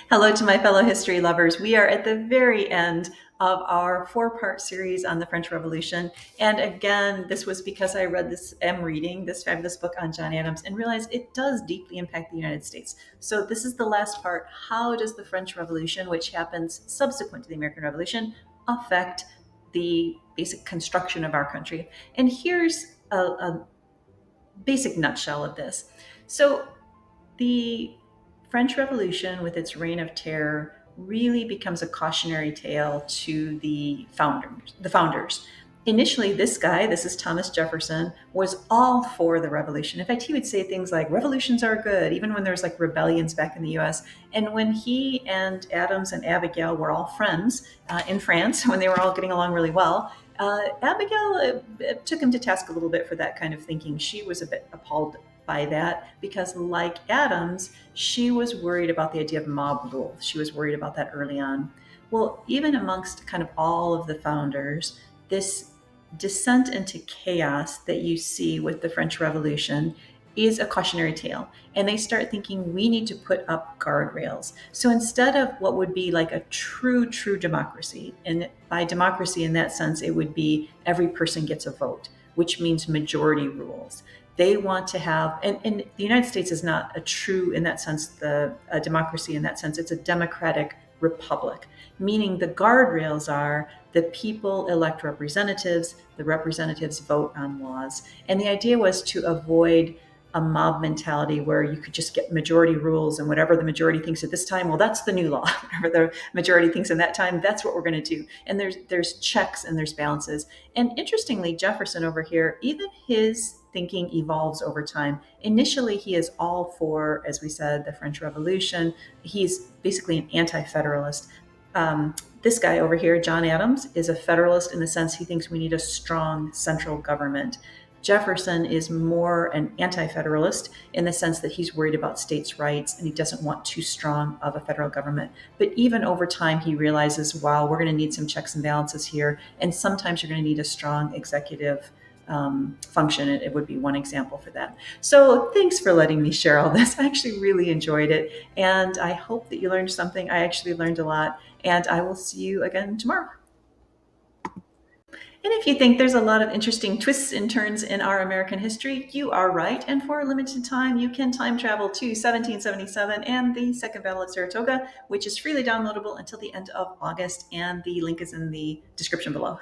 Hello to my fellow history lovers. We are at the very end of our four-part series on the French Revolution. And again, this was because I am reading this fabulous book on John Adams and realized it does deeply impact the United States. So this is the last part. How does the French Revolution, which happens subsequent to the American Revolution, affect the basic construction of our country? And here's a basic nutshell of this. So the French Revolution, with its reign of terror, really becomes a cautionary tale to the founders. Initially, this is Thomas Jefferson, was all for the revolution. In fact, he would say things like, revolutions are good, even when there's like rebellions back in the US. And when he and Adams and Abigail were all friends in France, when they were all getting along really well, Abigail took him to task a little bit for that kind of thinking. She was a bit appalled by that because, like Adams, she was worried about the idea of mob rule. She was worried about that early on. Well, even amongst kind of all of the founders, this descent into chaos that you see with the French Revolution is a cautionary tale. And they start thinking we need to put up guardrails. So instead of what would be like a true democracy, and by democracy in that sense, it would be every person gets a vote, which means majority rules. They want to have, and the United States is not a true, in that sense, a democracy in that sense. It's a democratic republic, meaning the guardrails are the people elect representatives, the representatives vote on laws. And the idea was to avoid a mob mentality where you could just get majority rules and whatever the majority thinks at this time, well, that's the new law. Whatever the majority thinks in that time, that's what we're going to do. And there's checks and there's balances. And interestingly, Jefferson over here, even his thinking evolves over time. Initially, he is all for, as we said, the French Revolution. He's basically an anti-federalist. This guy over here, John Adams, is a federalist in the sense he thinks we need a strong central government. Jefferson is more an anti-federalist in the sense that he's worried about states' rights and he doesn't want too strong of a federal government. But even over time, he realizes, wow, we're going to need some checks and balances here. And sometimes you're going to need a strong executive function. It would be one example for that. So thanks for letting me share all this. I actually really enjoyed it. And I hope that you learned something. I actually learned a lot. And I will see you again tomorrow. And if you think there's a lot of interesting twists and turns in our American history, you are right. And for a limited time, you can time travel to 1777 and the Second Battle of Saratoga, which is freely downloadable until the end of August. And the link is in the description below.